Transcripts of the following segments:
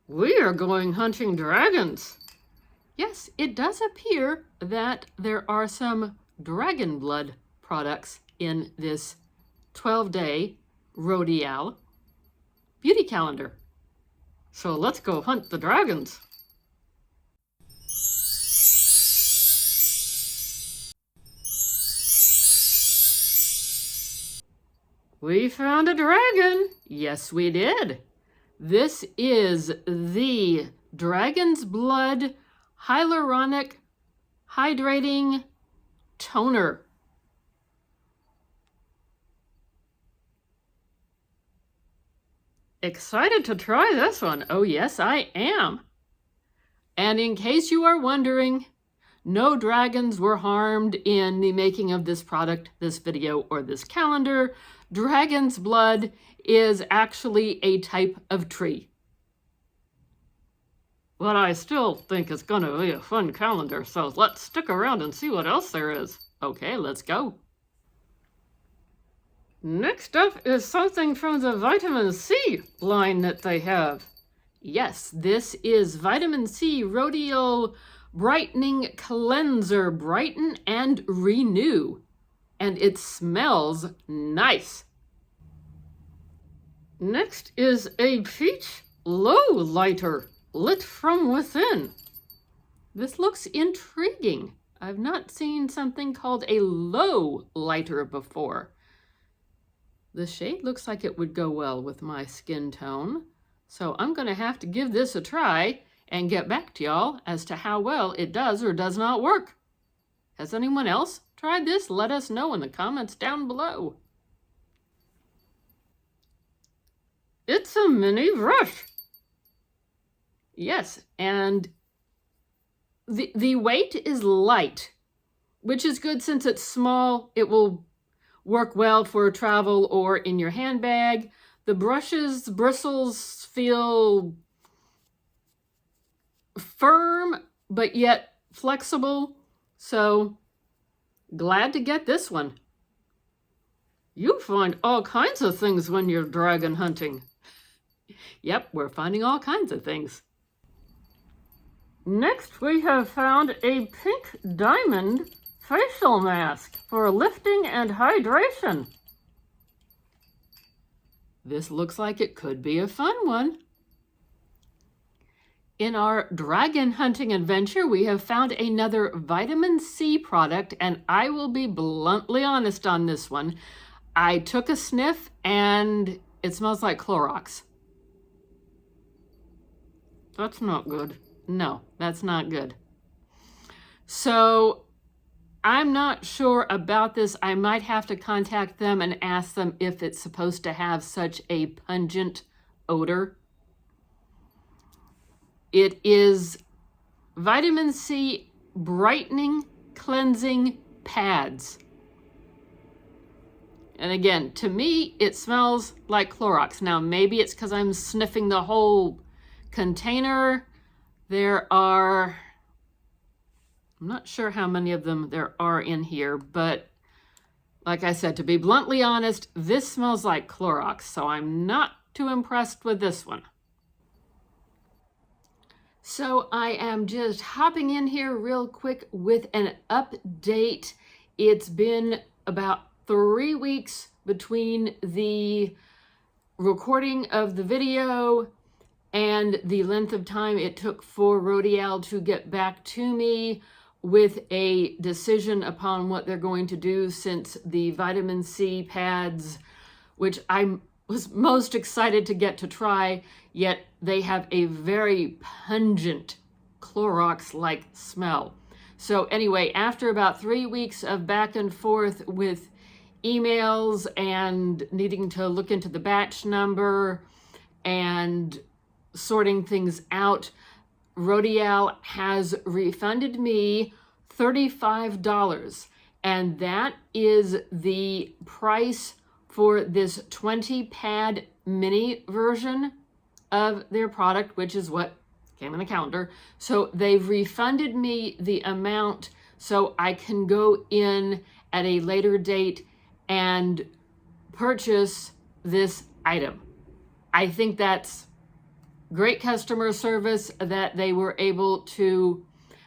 We are going hunting dragons. Yes, it does appear that there are some dragon blood products in this 12-day Rodial beauty calendar. So let's go hunt the dragons. We found a dragon. Yes, we did. This is the Dragon's Blood Hyaluronic Hydrating Toner. Excited to try this one. Oh yes, I am. And in case you are wondering, no dragons were harmed in the making of this product, this video, or this calendar. Dragon's blood is actually a type of tree. But I still think it's going to be a fun calendar, so let's stick around and see what else there is. Okay, let's go. Next up is something from the vitamin C line that they have. Yes, this is vitamin C Rodial Brightening Cleanser, Brighten and Renew. And it smells nice. Next is a peach low lighter, lit from within. This looks intriguing. I've not seen something called a low lighter before. The shade looks like it would go well with my skin tone. So I'm going to have to give this a try and get back to y'all as to how well it does or does not work. Has anyone else tried this? Let us know in the comments down below. It's a mini brush. Yes, and the weight is light, which is good since it's small. It will work well for travel or in your handbag. The brush's bristles feel firm, but yet flexible. So glad to get this one. You find all kinds of things when you're dragon hunting. Yep, we're finding all kinds of things. Next, we have found a pink diamond facial mask for lifting and hydration. This looks like it could be a fun one. In our dragon hunting adventure, we have found another vitamin C product, and I will be bluntly honest on this one. I took a sniff and it smells like Clorox. That's not good. No, that's not good. So I'm not sure about this. I might have to contact them and ask them if it's supposed to have such a pungent odor. It is vitamin C brightening cleansing pads. And again, to me, it smells like Clorox. Now, maybe it's because I'm sniffing the whole container. There are, I'm not sure how many of them there are in here, but like I said, to be bluntly honest, this smells like Clorox, so I'm not too impressed with this one. So I am just hopping in here real quick with an update. It's been about 3 weeks between the recording of the video and the length of time it took for Rodial to get back to me with a decision upon what they're going to do, since the vitamin C pads, which I was most excited to get to try, yet they have a very pungent Clorox-like smell. So anyway, after about 3 weeks of back and forth with emails and needing to look into the batch number and sorting things out, Rodial has refunded me $35, and that is the price for this 20 pad mini version of their product, which is what came in the calendar. So they've refunded me the amount so I can go in at a later date and purchase this item. I think that's great customer service that they were able to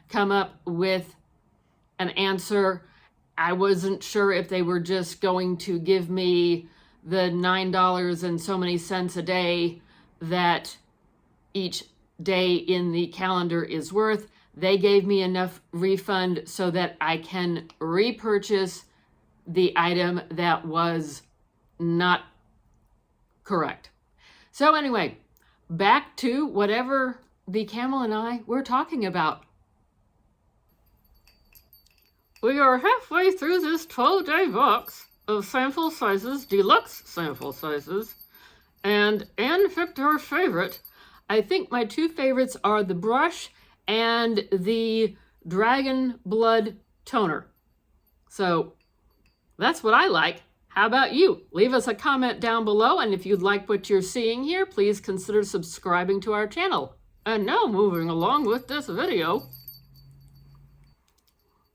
come up with an answer. I wasn't sure if they were just going to give me the $9 and so many cents a day that each day in the calendar is worth. They gave me enough refund so that I can repurchase the item that was not correct. So anyway, back to whatever the camel and I were talking about. We are halfway through this 12-day box of sample sizes, deluxe sample sizes, and Anne picked her favorite. I think my two favorites are the brush and the Dragon Blood toner. So that's what I like. How about you? Leave us a comment down below, and if you'd like what you're seeing here, please consider subscribing to our channel. And now moving along with this video,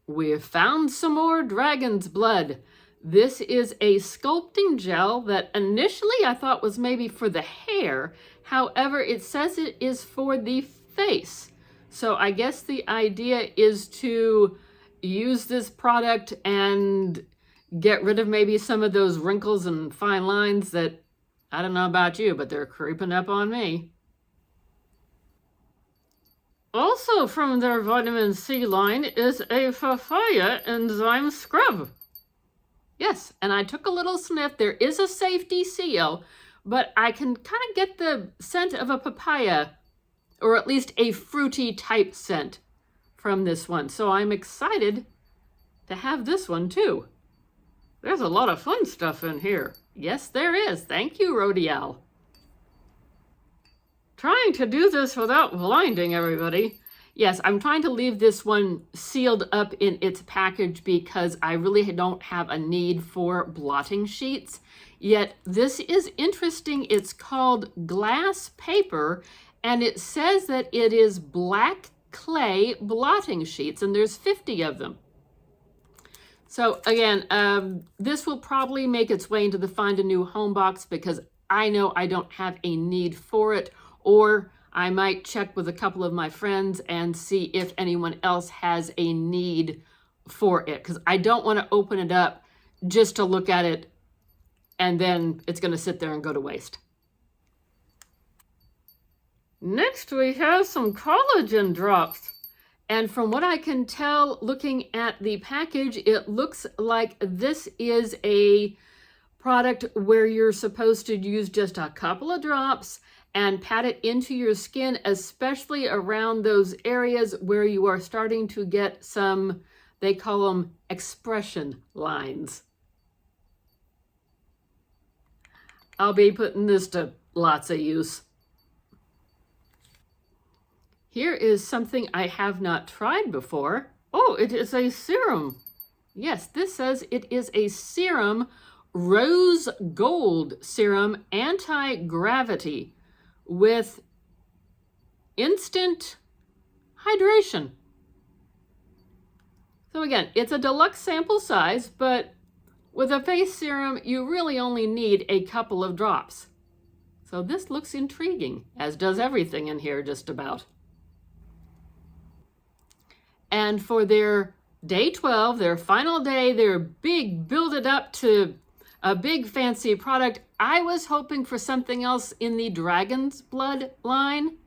we've found some more Dragon's Blood. This is a sculpting gel that initially I thought was maybe for the hair. However, it says it is for the face. So I guess the idea is to use this product and get rid of maybe some of those wrinkles and fine lines that, I don't know about you, but they're creeping up on me. Also from their vitamin C line is a papaya enzyme scrub. Yes, and I took a little sniff. There is a safety seal, but I can kind of get the scent of a papaya, or at least a fruity type scent from this one. So I'm excited to have this one too. There's a lot of fun stuff in here. Yes, there is. Thank you, Rodial. Trying to do this without blinding everybody. Yes, I'm trying to leave this one sealed up in its package because I really don't have a need for blotting sheets. Yet this is interesting. It's called glass paper, and it says that it is black clay blotting sheets, and there's 50 of them. So again, this will probably make its way into the Find a New Home box because I know I don't have a need for it, or I might check with a couple of my friends and see if anyone else has a need for it, because I don't want to open it up just to look at it and then it's going to sit there and go to waste. Next, we have some collagen drops. And from what I can tell, looking at the package, it looks like this is a product where you're supposed to use just a couple of drops and pat it into your skin, especially around those areas where you are starting to get some, they call them expression lines. I'll be putting this to lots of use. Here is something I have not tried before. Oh, it is a serum. Yes, this says it is a serum, rose gold serum, anti-gravity with instant hydration. So again, it's a deluxe sample size, but with a face serum, you really only need a couple of drops. So this looks intriguing, as does everything in here just about. And for their day 12, their final day, their big build it up to a big fancy product, I was hoping for something else in the Dragon's Blood line,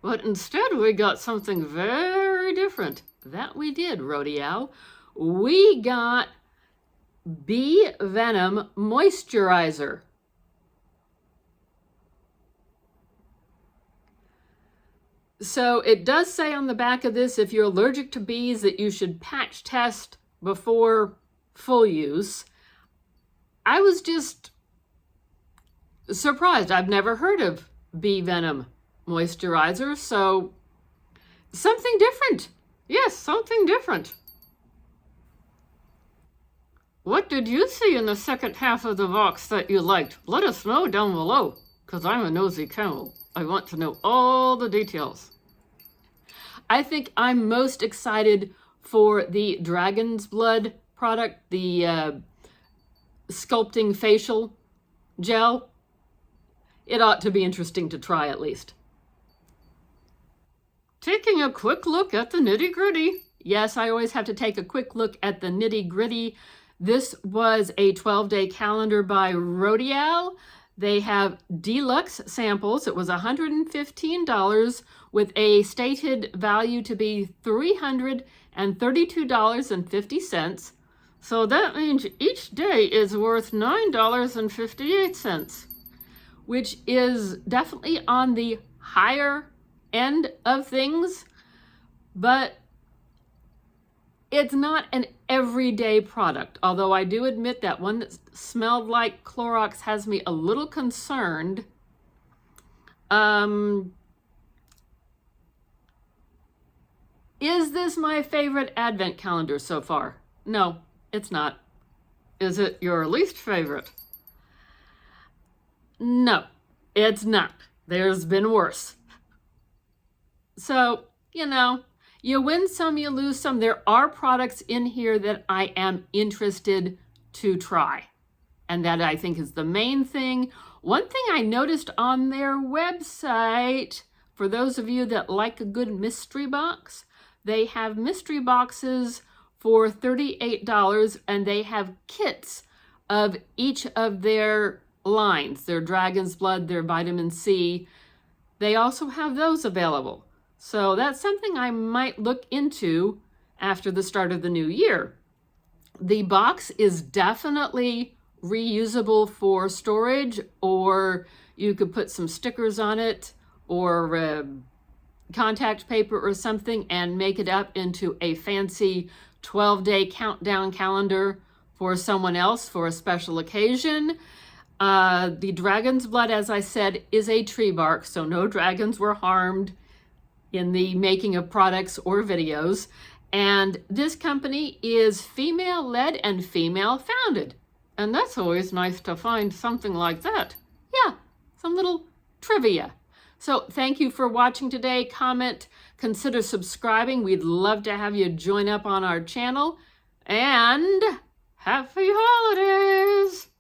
but instead we got something very different. That we did, Rodial. We got Bee Venom Moisturizer. So it does say on the back of this, if you're allergic to bees, that you should patch test before full use. I was just surprised. I've never heard of Bee Venom Moisturizer, so something different. Yes, something different. What did you see in the second half of the box that you liked? Let us know down below, because I'm a nosy camel. I want to know all the details. I think I'm most excited for the Dragon's Blood product, the sculpting facial gel. It ought to be interesting to try at least. taking a quick look at the nitty-gritty. Yes, I always have to take a quick look at the nitty-gritty. This was a 12-day calendar by Rodial. They have deluxe samples. It was $115 with a stated value to be $332.50. So that means each day is worth $9.58, which is definitely on the higher end of things, but it's not an everyday product. Although I do admit that one that smelled like Clorox has me a little concerned. Is this my favorite advent calendar so far? No, it's not. Is it your least favorite? No, it's not. There's been worse. So, you know, you win some, you lose some. There are products in here that I am interested to try. And that I think is the main thing. One thing I noticed on their website, for those of you that like a good mystery box, they have mystery boxes for $38, and they have kits of each of their lines, their Dragon's Blood, their Vitamin C. They also have those available. So that's something I might look into after the start of the new year. The box is definitely reusable for storage, or you could put some stickers on it or contact paper or something and make it up into a fancy 12-day countdown calendar for someone else for a special occasion. The Dragon's Blood, as I said, is a tree bark, so no dragons were harmed in the making of products or videos. And this company is female-led and female-founded. And that's always nice to find something like that. Yeah, some little trivia. So thank you for watching today. Comment, consider subscribing. We'd love to have you join up on our channel. And happy holidays!